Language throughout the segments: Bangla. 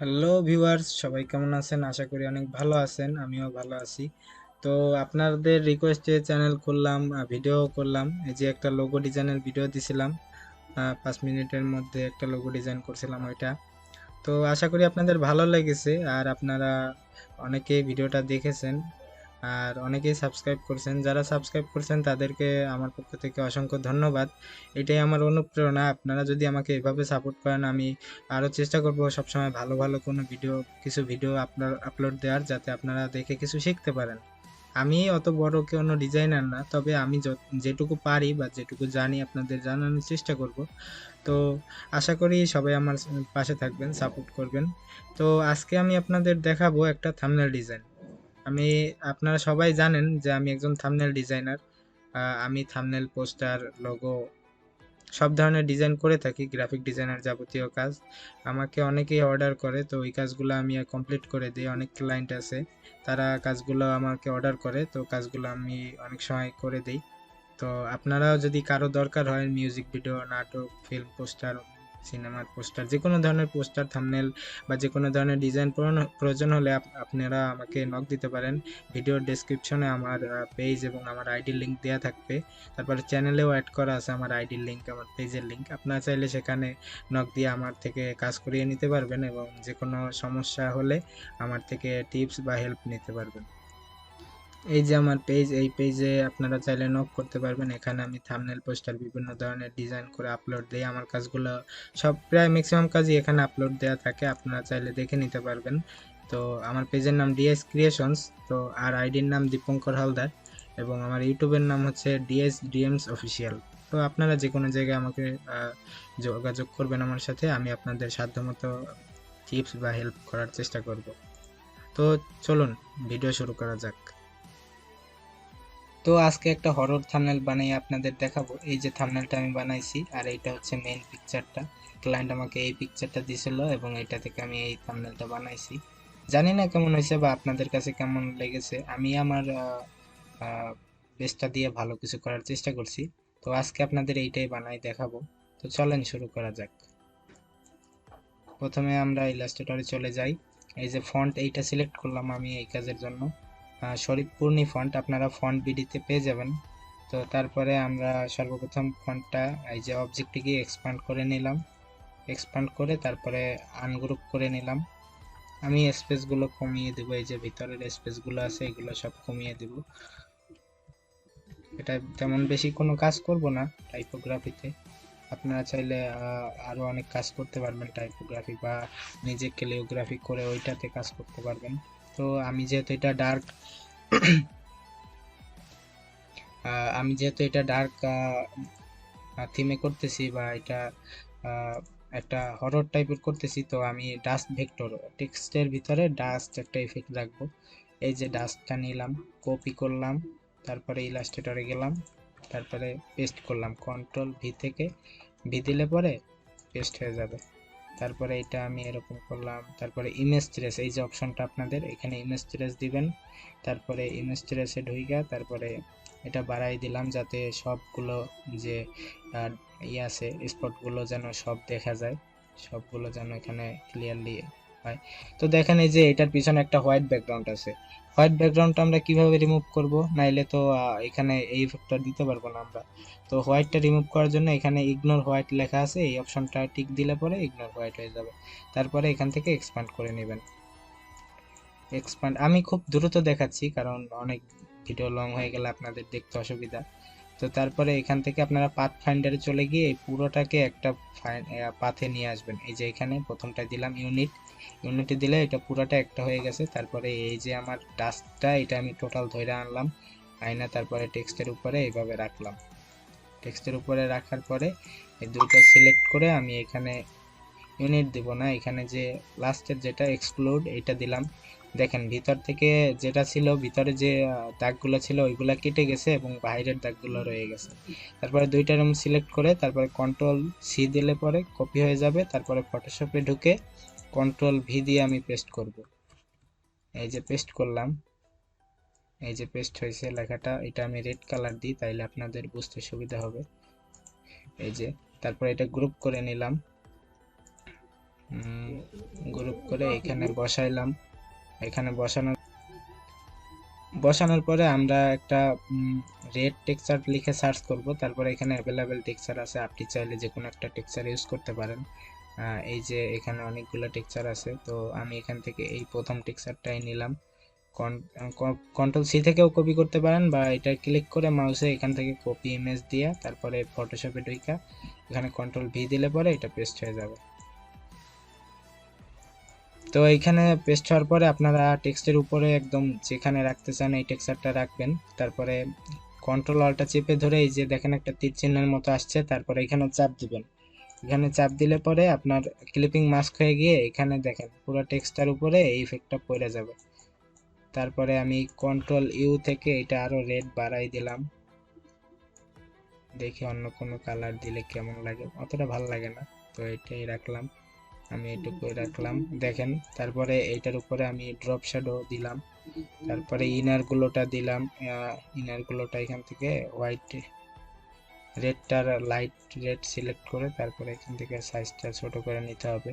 হ্যালো ভিউয়ার্স, সবাই কেমন আছেন? আশা করি অনেক ভালো আছেন। আমিও ভালো আছি। তো আপনাদের রিকোয়েস্টে চ্যানেল খুললাম, ভিডিও করলাম। এই যে একটা লোগো ডিজাইনের ভিডিও দিছিলাম, 5 মিনিটের মধ্যে একটা লোগো ডিজাইন করছিলাম ওইটা। তো আশা করি আপনাদের ভালো লেগেছে, আর আপনারা অনেকেই ভিডিওটা দেখেছেন আর অনেকেই সাবস্ক্রাইব করছেন। যারা সাবস্ক্রাইব করছেন তাদেরকে আমার পক্ষ থেকে অসংখ্য ধন্যবাদ। এটাই আমার অনুপ্রেরণা। আপনারা যদি আমাকে এভাবে সাপোর্ট করেন, আমি আরও চেষ্টা করব সবসময় ভালো ভালো কোনো কিছু ভিডিও আপলোড দেওয়ার, যাতে আপনারা দেখে কিছু শিখতে পারেন। আমি অত বড় কোনো ডিজাইনার না, তবে আমি যেটুকু পারি বা যেটুকু জানি আপনাদের জানানোর চেষ্টা করব। তো আশা করি সবাই আমার পাশে থাকবেন, সাপোর্ট করবেন। তো আজকে আমি আপনাদের দেখাবো একটা থাম্বনেল ডিজাইন। আমি আপনারা সবাই জানেন যে আমি একজন থাম্বনেল ডিজাইনার। আমি থাম্বনেল, পোস্টার, লোগো সব ধরনের ডিজাইন করে থাকি, গ্রাফিক ডিজাইনার যাবতীয় কাজ। আমাকে অনেকেই অর্ডার করে, তো ওই কাজগুলো আমি কমপ্লিট করে দিই। অনেক ক্লায়েন্ট আছে, তারা কাজগুলো আমাকে অর্ডার করে, তো কাজগুলো আমি অনেক সময় করে দিই। তো আপনারাও যদি কারো দরকার হয় মিউজিক ভিডিও, নাটক, ফিল্ম পোস্টার, সিনেমার পোস্টার, যে কোনো ধরনের পোস্টার, থাম্বনেল বা যে কোনো ধরনের ডিজাইন প্রয়োজন হলে আপনারা আমাকে নক দিতে পারেন। ভিডিওর ডেসক্রিপশনে আমার পেজ এবং আমার আইডি লিঙ্ক দেওয়া থাকবে। তারপরে চ্যানেলেও অ্যাড করা আছে আমার আইডির লিঙ্ক, আমার পেজের লিঙ্ক। আপনারা চাইলে সেখানে নক দিয়ে আমার থেকে কাজ করিয়ে নিতে পারবেন, এবং যে কোনো সমস্যা হলে আমার থেকে টিপস বা হেল্প নিতে পারবেন। এই যে আমার পেজ, এই পেজে আপনারা চাইলে নক করতে পারবেন। এখানে আমি থাম্বনেল, পোস্টার বিভিন্ন ধরনের ডিজাইন করে আপলোড দেই। আমার কাজগুলো সব, প্রায় ম্যাক্সিমাম কাজই এখানে আপলোড দেওয়া থাকে, আপনারা চাইলে দেখে নিতে পারবেন। তো আমার পেজের নাম ডিএস ক্রিয়েশনস, তো আর আইডির নাম দীপঙ্কর হালদার, এবং আমার ইউটিউবের নাম হচ্ছে ডিএস ড্রিমস অফিসিয়াল। তো আপনারা যে কোনো জায়গায় আমাকে যোগাযোগ করবেন আমার সাথে, আমি আপনাদের সাধ্যমতো টিপস বা হেল্প করার চেষ্টা করব। তো চলুন ভিডিও শুরু করা যাক। তো আজকে একটা হরর থাম্বনেল বানিয়ে আপনাদের দেখাবো। এই যে থাম্বনেলটা আমি বানাইছি, আর এইটা হচ্ছে মেইন পিকচারটা। ক্লায়েন্ট আমাকে এই পিকচারটা দিছিল এবং এটা থেকে আমি এই থাম্বনেলটা বানাইছি। জানি না কেমন হয়েছে বা আপনাদের কাছে কেমন লেগেছে। আমি আমার বেস্টটা দিয়ে ভালো কিছু করার চেষ্টা করছি। তো আজকে আপনাদের এইটাই বানাই দেখাবো। তো চলেন শুরু করা যাক। প্রথমে আমরা ইলাস্ট্রেটরে চলে যাই। এই যে ফন্ট, এইটা সিলেক্ট করলাম আমি এই কাজের জন্য, শরীফপূর্ণি ফন্ট। আপনারা ফন্ট বিডিতে পেয়ে যাবেন। তো তারপরে আমরা সর্বপ্রথম ফন্টটা, এই যে অবজেক্টটিকে এক্সপান্ড করে নিলাম। এক্সপান্ড করে তারপরে আনগ্রুপ করে নিলাম। আমি স্পেসগুলো কমিয়ে দেবো, এই যে ভিতরের স্পেসগুলো আছে এগুলো সব কমিয়ে দেব। এটা তেমন বেশি কোনো কাজ করব না টাইপোগ্রাফিতে। আপনারা চাইলে আরো অনেক কাজ করতে পারবেন টাইপোগ্রাফি, বা নিজে ক্যালিওগ্রাফি করে ওইটাতে কাজ করতে পারবেন। তো আমি যেহেতু এটা ডার্ক থিমে করতেছি, বা এটা আহ, একটা হরর টাইপের করতেছি, তো আমি ডাস্ট ভেক্টর টেক্সটের ভিতরে ডাস্ট একটা ইফেক্ট রাখবো। এই যে ডাস্টটা নিলাম, কপি করলাম, তারপরে ইলাস্ট্রেটরে গেলাম, তারপরে পেস্ট করলাম কন্ট্রোল ভি থেকে। ভি দিলে পরে পেস্ট হয়ে যাবে। তারপরে এটা আমি এরকম করলাম। তারপরে ইমেজ ট্রেস, এই যে অপশনটা আপনাদের, এখানে ইমেজ ট্রেস দিবেন। তারপরে ইমেজ ট্রেসে ঢুইকা তারপরে এটা বাড়াই দিলাম, যাতে সবগুলো যে আছে স্পটগুলো যেন সব দেখা যায়, সবগুলো যেন এখানে ক্লিয়ারলি হয়। তো দেখেন এই যে এটার পিছনে একটা হোয়াইট ব্যাকগ্রাউন্ড আছে। হোয়াইট ব্যাকগ্রাউন্ডটা আমরা কিভাবে রিমুভ করব? নাইলে তো এখানে এই ইফেক্টটা দিতে পারবো না আমরা। তো হোয়াইটটা রিমুভ করার জন্য এখানে ইগনোর হোয়াইট লেখা আছে, এই অপশনটা টিক দিলে পরে ইগনোর হোয়াইট হয়ে যাবে। তারপরে এখান থেকে এক্সপ্যান্ড করে নেবেন। এক্সপ্যান্ড আমি খুব দ্রুত দেখাচ্ছি, কারণ অনেক ভিডিও লং হয়ে গেলে আপনাদের দেখতে অসুবিধা। তো তারপরে এখান থেকে আপনারা পাথ ফাইন্ডারে চলে গিয়ে এই পুরোটাকে একটা পাথে নিয়ে আসবেন। এই যে এখানে প্রথমটা দিলাম ইউনিটে দিলে এটা পুরোটা একটা হয়ে গেছে। তারপরে এই যে আমার ডাস্টটা, এটা আমি টোটাল ধরে আনলাম আয়না, তারপরে টেক্সটের উপরে এইভাবে রাখলাম। টেক্সটের উপরে রাখার পরে এই দুইটা সিলেক্ট করে আমি এখানে ইউনিট দিব না, এখানে যে লাস্টের যেটা এক্সক্লুড এটা দিলাম। দেখেন ভিতর থেকে যেটা ছিল, ভিতরে যে দাগগুলো ছিল ওইগুলা কেটে গেছে এবং বাইরের দাগগুলো রয়ে গেছে। তারপরে দুইটা রুম সিলেক্ট করে তারপরে কন্ট্রোল সি দিলে পরে কপি হয়ে যাবে। তারপরে ফটোশপে ঢুকে কন্ট্রোল ভি দিয়ে আমি পেস্ট করব। এই যে পেস্ট করলাম, এই যে পেস্ট হয়েছে লেখাটা। এটা আমি রেড কালার দিই, তাইলে আপনাদের বুঝতে সুবিধা হবে। এই যে তারপরে এটা গ্রুপ করে নিলাম। গ্রুপ করে এখানে বসাইলাম। এখানে বসানোর পরে আমরা একটা রেড টেক্সচার লিখে সার্চ করব। তারপরে এখানে অ্যাভেলেবেল টেক্সচার আছে, আপনি চাইলে যে কোনো একটা টেক্সচার ইউজ করতে পারেন। এই যে এখানে অনেকগুলো টেক্সচার আছে, তো আমি এখান থেকে এই প্রথম টেক্সচারটাই নিলাম। কন্ট্রোল সি থেকেও কপি করতে পারেন, বা এটা ক্লিক করে মাউসে এখান থেকে কপি ইমেজ দিয়ে তারপরে ফটোশপে ঢুইকা এখানে কন্ট্রোল ভি দিলে পরে এটা পেস্ট হয়ে যাবে। তো এইখানে পেস্ট হওয়ার পরে আপনারা টেক্সটের উপরে একদম যেখানে রাখতে চান এই টেক্সচারটা রাখবেন। তারপরে কন্ট্রোল অল্টটা চেপে ধরে এই যে দেখেন একটা তীর চিহ্নের মতো আসছে, তারপরে এখানে চাপ দিবেন। এখানে চাপ দিলে পরে আপনার ক্লিপিং মাস্ক হয়ে গিয়ে এখানে দেখেন পুরো টেক্সটার উপরে এই ইফেক্টটা পড়ে যাবে। তারপরে আমি কন্ট্রোল ইউ থেকে এটা আরো রেড বাড়াই দিলাম। দেখি অন্য কোনো কালার দিলে কেমন লাগে, অতটা ভালো লাগে না, তো এটাই রাখলাম। আমি এটুকুই রাখলাম দেখেন। তারপরে এইটার উপরে আমি ড্রপ শ্যাডো দিলাম। তারপরে ইনার গুলোটা দিলাম। ইনার গুলোটা এখান থেকে হোয়াইট রেডটার লাইট রেড সিলেক্ট করে তারপরে এখান থেকে সাইজটা ছোট করে নিতে হবে।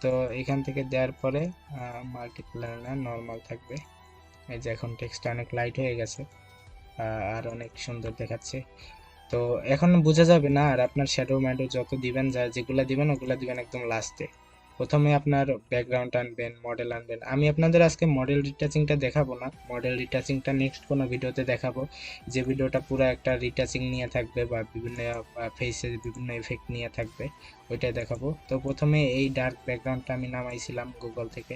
তো এখান থেকে দেওয়ার পরে মাল্টিপ্লাই না নর্মাল থাকবে। এই যে এখন টেক্সটটা অনেক লাইট হয়ে গেছে, আর অনেক সুন্দর দেখাচ্ছে। তো এখন বোঝা যাবে না। আর আপনার শ্যাডো ম্যাডো যত দিবেন, যেগুলা দিবেন ওগুলা দিবেন একদম লাস্টে। প্রথমে আপনার ব্যাকগ্রাউন্ড আনবেন, মডেল আনবেন। আমি আপনাদের আজকে মডেল রিটাচিংটা দেখাবো না, মডেল রিটাচিংটা নেক্সট কোনো ভিডিওতে দেখাবো, যে ভিডিওটা পুরো একটা রিটাচিং নিয়ে থাকবে বা বিভিন্ন ফেসে বিভিন্ন এফেক্ট নিয়ে থাকবে, ওইটাই দেখাবো। তো প্রথমে এই ডার্ক ব্যাকগ্রাউন্ডটা আমি নামাইছিলাম গুগল থেকে।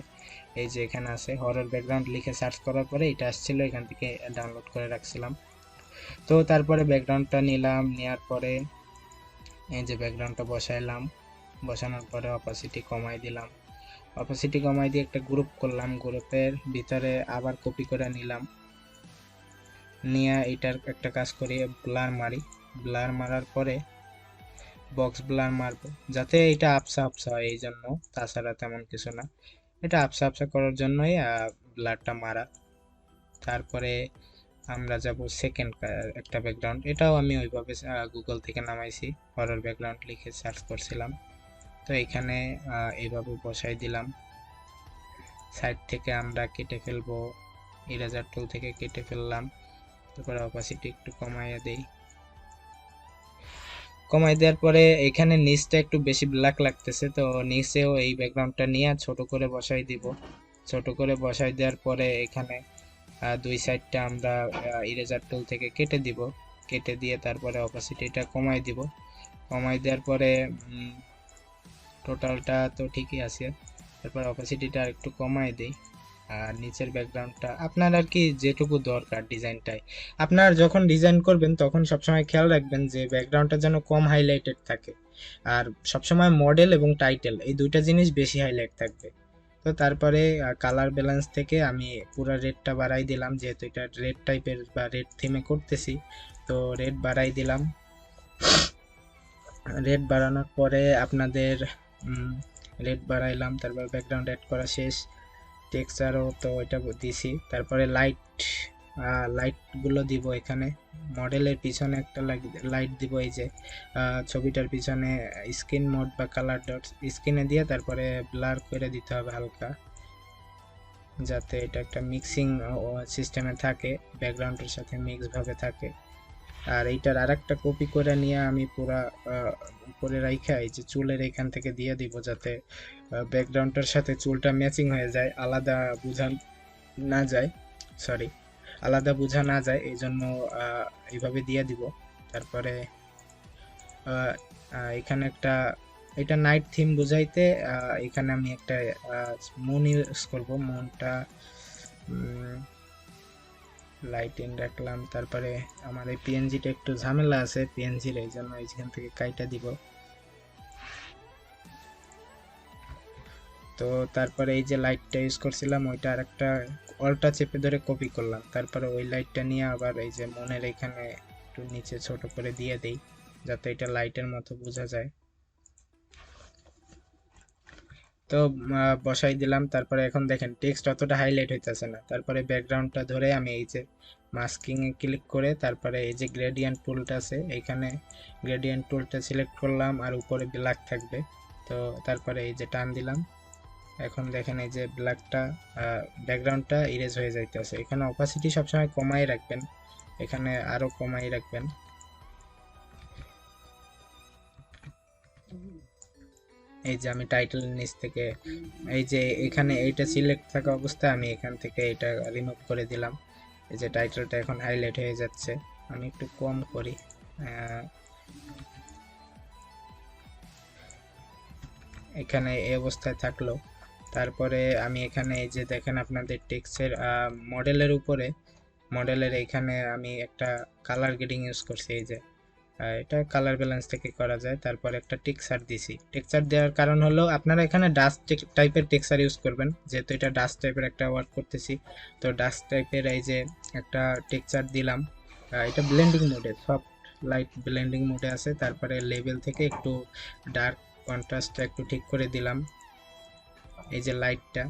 এই যে এখানে আছে হরর ব্যাকগ্রাউন্ড লিখে সার্চ করার পরে এটা আসছিল, এখান থেকে ডাউনলোড করে রাখছিলাম। তো তারপরে ব্যাকগ্রাউন্ডটা নিলাম, নেওয়ার পরে এই যে ব্যাকগ্রাউন্ডটা বসাইলাম। বসানোর পরে অপাসিটি কমাই দিলাম। অপাসিটি কমাই দিয়ে একটা গ্রুপ করলাম, গ্রুপের ভিতরে আবার কপি করে নিলাম। নিয়ে এটার একটা কাজ করি, ব্লার মারি। ব্লার মারার পরে বক্স ব্লার মারবো যাতে এটা আপসা আপসা হয়, এই জন্য, তাছাড়া তেমন কিছু না। এটা আপসা আপসা করার জন্যই ব্লারটা মারা। তারপরে আমরা যাব সেকেন্ড একটা ব্যাকগ্রাউন্ড, এটাও আমি ওইভাবে গুগল থেকে নামাইছি, হরর ব্যাকগ্রাউন্ড লিখে সার্চ করছিলাম। তো এখানে এইভাবে বসাই দিলাম। সাইড থেকে আমরা কেটে ফেলবো, ইরেজার টুল থেকে কেটে ফেললাম। তারপরে অপাসিটি একটু কমাইয়া দেই। কমাই দেওয়ার পরে এখানে নিচটা একটু বেশি ব্ল্যাক লাগতেছে, তো নিচেও এই ব্যাকগ্রাউন্ডটা নিয়ে ছোট করে বসাই দিব। ছোট করে বসাই দেওয়ার পরে এখানে দুই সাইডটা আমরা ইরেজার টুল থেকে কেটে দিব। কেটে দিয়ে তারপরে অপাসিটিটা কমাই দিব। কমাই দেওয়ার পরে টোটালটা তো ঠিকই আছে, তারপর অপাসিটিটা একটু কমাই দিই। আর নিচের ব্যাকগ্রাউন্ডটা আপনার আর কি যেটুকু দরকার ডিজাইনটাই। আপনার যখন ডিজাইন করবেন তখন সবসময় খেয়াল রাখবেন যে ব্যাকগ্রাউন্ডটা যেন কম হাইলাইটেড থাকে, আর সবসময় মডেল এবং টাইটেল এই দুইটা জিনিস বেশি হাইলাইট থাকবে। তো তারপরে কালার ব্যালেন্স থেকে আমি পুরো রেডটা বাড়াই দিলাম, যেহেতু এটা রেড টাইপের বা রেড থিমে করতেছি, তো রেড বাড়াই দিলাম। রেড বাড়ানোর পরে আপনাদের রেড বাড়াইলাম, তারপর ব্যাকগ্রাউন্ড অ্যাড করা শেষ। টেক্সচারও তো ওইটা দিছি। তারপরে লাইটগুলো দিব এখানে। মডেলের পিছনে একটা লাইট দিব, এই যে ছবিটার পিছনে স্ক্রিন মোড বা কালার ডট স্ক্রিনে দিয়ে তারপরে ব্লার করে দিতে হবে হালকা, যাতে এটা একটা মিক্সিং সিস্টেমে থাকে, ব্যাকগ্রাউন্ডের সাথে মিক্স ভাবে থাকে। আর এইটার আরেকটা কপি করে নিয়ে আমি পুরা উপরে রাইখা এই যে চুলের এখান থেকে দিয়ে দিব, যাতে ব্যাকগ্রাউন্ডের সাথে চুলটা ম্যাচিং হয়ে যায়, আলাদা বোঝা না যায়। সরি, আলাদা বোঝা না যায়, এই জন্য এইভাবে দিয়ে দিব। তারপরে এখানে একটা, এটা নাইট থিম বোঝাইতে এখানে আমি একটা মুন ইউজ করবো। মুনটা লাইট ইন রাখলাম। তারপরে আমার এই পিএনজিটা একটু ঝামেলা আছে পিএনজির, এই জন্য এইখান থেকে কাইটা দিব। তো তারপরে এই যে লাইটটা ইউজ করছিলাম ওইটা আরেকটা অল্টা চেপে ধরে কপি করলাম। তারপরে ওই লাইটটা নিয়ে আবার এই যে মনের এখানে একটু নিচে ছোট করে দিয়ে দেই, যাতে এটা লাইটের মতো বোঝা যায়। তো বসাই দিলাম। তারপরে এখন দেখেন টেক্সট অতটা হাইলাইট হইতেছে না। তারপরে ব্যাকগ্রাউন্ডটা ধরে আমি এই যে মাস্কিং এ ক্লিক করে তারপরে এই যে গ্রেডিয়েন্ট টুলটা আছে, এইখানে গ্রেডিয়েন্ট টুলটা সিলেক্ট করলাম, আর উপরে ব্ল্যাক থাকবে। তো তারপরে এই যে টান দিলাম, এখন দেখেন এই যে ব্ল্যাকটা ব্যাকগ্রাউন্ডটা ইরেজ হয়ে যাইতেছে। এখানে অপাসিটি সবসময় কমাই রাখবেন, এখানে আরো কমাই রাখবেন। এই যে আমি টাইটেল নিচ থেকে এই যে এখানে এইটা সিলেক্ট থাকা অবস্থায় আমি এখান থেকে এটা রিমুভ করে দিলাম। এই যে টাইটেলটা এখন হাইলাইট হয়ে যাচ্ছে। আমি একটু কম করি, এখানে এই অবস্থায় থাকলো। তারপরে আমি এখানে এই যে দেখেন আপনাদের টেক্সটের মডেলের উপরে, মডেলের এখানে আমি একটা কালার গ্রেডিং ইউজ করছি। এই যে এটা কালার ব্যালেন্স থেকে করা যায়। তারপর একটা টেক্সচার দিছি। টেক্সচার দেওয়ার কারণ হলো আপনারা এখানে ডাস্ট টাইপের টেক্সচার ইউজ করবেন, যেহেতু এটা ডাস্ট টাইপের একটা ওয়ার্ক করতেছি। তো ডাস্ট টাইপের এই যে একটা টেক্সচার দিলাম। এটা ব্লেন্ডিং মোডে, সফট লাইট ব্লেন্ডিং মোডে আছে। তারপরে লেভেল থেকে একটু ডার্ক কন্ট্রাস্টটা একটু ঠিক করে দিলাম, এই যে লাইটটা।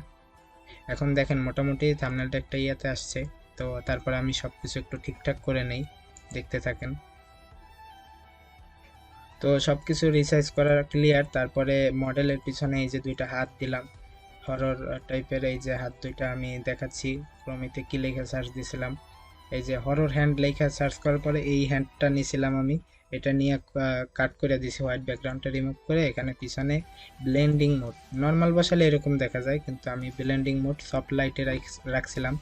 এখন দেখেন মোটামুটি থাম্বনেলটা একটা ইয়াতে আসছে। তো তারপরে আমি সবকিছু একটু ঠিকঠাক করে নেই, দেখতে থাকেন। তো সবকিছু রিসাইজ করা ক্লিয়ার। তারপরে মডেলের পিছনে এই যে দুইটা হাত দিলাম, হরর টাইপের এই যে হাত দুইটা আমি দেখাচ্ছি। ক্রমিতে কি লেখা সার্চ দিছিলাম, এই যে হরর হ্যান্ড লেখা সার্চ করার পরে এই হ্যান্ডটা নিয়েছিলাম আমি। এটা নিয়ে কাট করে দিছি, হোয়াইট ব্যাকগ্রাউন্ডটা রিমুভ করে। এখানে পিছনে ব্লেন্ডিং মোড নর্মাল বসালে এরকম দেখা যায়, কিন্তু আমি ব্লেন্ডিং মোড সফট লাইটে রাখছিলাম।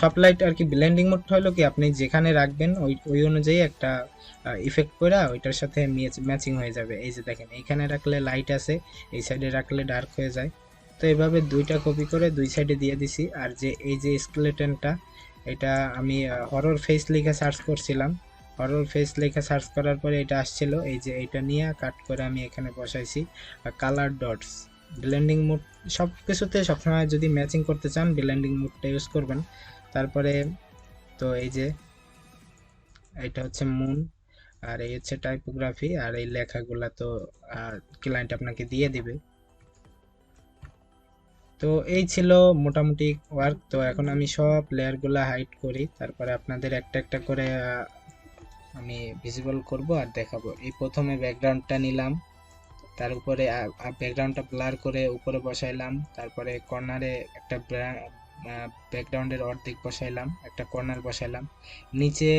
সফট লাইট আর কি ব্লেন্ডিং মোডটা হলো কি আপনি যেখানে রাখবেন ওই অনুযায়ী একটা ইফেক্ট করে ওইটার সাথে ম্যাচিং হয়ে যাবে। এই যে দেখেন এইখানে রাখলে লাইট আছে, এই সাইডে রাখলে ডার্ক হয়ে যায়। তো এইভাবে দুইটা কপি করে দুই সাইডে দিয়ে দিছি। আর যে এই যে স্কেলেটনটা, এটা আমি হরর ফেস লিখে সার্চ করছিলাম। হরর ফেস লিখে সার্চ করার পরে এটা আসছিল, এই যে এটা নিয়ে কাট করে আমি এখানে বসাইছি। কালার ডটস ব্লেন্ডিং মোড সব কিছুতে সবসময় যদি ম্যাচিং করতে চান ব্লেন্ডিং মোডটা ইউজ করবেন। তারপরে তো এই যে এটা হচ্ছে মুন, আর এই হচ্ছে টাইপোগ্রাফি, আর এই লেখাগুলা তো ক্লায়েন্ট আপনাকে দিয়ে দিবে। তো এই ছিল মোটামুটি ওয়ার্ক। তো এখন আমি সব লেয়ারগুলা হাইড করি, তারপরে আপনাদের একটা একটা করে আমি ভিজিবল করব আর দেখাবো। এই প্রথমে ব্যাকগ্রাউন্ডটা নিলাম, তার উপরে ব্যাকগ্রাউন্ডটা ব্লার করে উপরে বসাইলাম। তারপরে কর্নারে একটা ব্যাকগ্রাউন্ডের অর্ধেক বসাইলাম, একটা কর্নার বসাইলাম। নিচে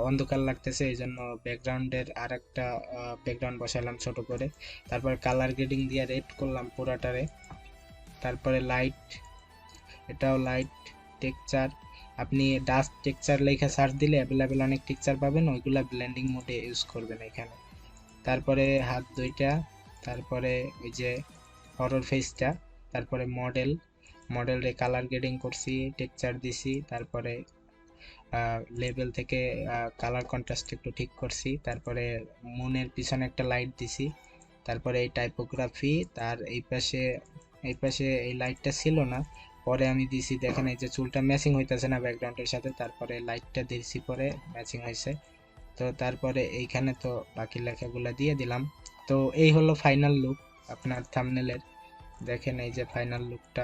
অন্ধকার লাগতেছে এই জন্য ব্যাকগ্রাউন্ডের আর একটা ব্যাকগ্রাউন্ড বসাইলাম ছোট করে। তারপর কালার গ্রেডিং দিয়ে রেড করলাম পুরাটারে। তারপরে লাইট, এটাও লাইট টেক্সচার। আপনি ডাস্ট টেক্সচার লেখা সার্চ দিলে অ্যাভেলেবেল অনেক টেক্সচার পাবেন, ওইগুলা ব্লেন্ডিং মোডে ইউজ করবেন এখানে। তারপরে হাত দুইটা, তারপরে ওই যে হরর ফেসটা, তারপরে মডেলে কালার গ্রেডিং করছি, টেক্সচার দিছি। তারপরে লেভেল থেকে কালার কন্ট্রাস্ট একটু ঠিক করছি। তারপরে মুনের পিছনে একটা লাইট দিছি। তারপরে এই টাইপোগ্রাফি, তার এই পাশে এই লাইটটা ছিল না, পরে আমি দিছি। দেখেন এই যে চুলটা ম্যাচিং হইতেছে না ব্যাকগ্রাউন্ডের সাথে, তারপরে লাইটটা দিছি, পরে ম্যাচিং হয়েছে। তো তারপরে এইখানে তো বাকি লেখাগুলো দিয়ে দিলাম। তো এই হলো ফাইনাল লুক আপনার থাম্বনেলের। দেখেন এই যে ফাইনাল লুকটা।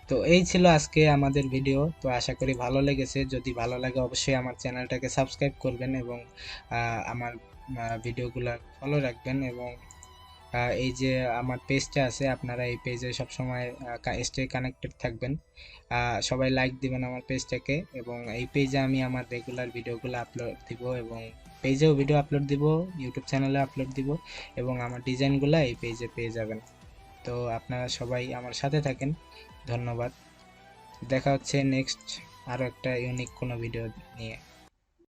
তো এই ছিল আজকে আমাদের ভিডিও। তো আশা করি ভালো লেগেছে। যদি ভালো লাগে অবশ্যই আমার চ্যানেলটাকে সাবস্ক্রাইব করবেন এবং আমার ভিডিওগুলো ফলো রাখবেন। এবং এই যে আমার পেজটা আছে, আপনারা এই পেজে সবসময় স্টে কানেক্টেড থাকবেন। সবাই লাইক দিবেন আমার পেজটাকে, এবং এই পেজে আমি আমার রেগুলার ভিডিওগুলো আপলোড দিব, এবং পেজেও ভিডিও আপলোড দিব, ইউটিউব চ্যানেলে আপলোড দিব, এবং আমার ডিজাইনগুলো এই পেজে পেয়ে যাবেন। তো আপনারা সবাই আমার সাথে থাকেন। ধন্যবাদ। দেখা হচ্ছে নেক্সট আরও একটা ইউনিক কোনো ভিডিও নিয়ে।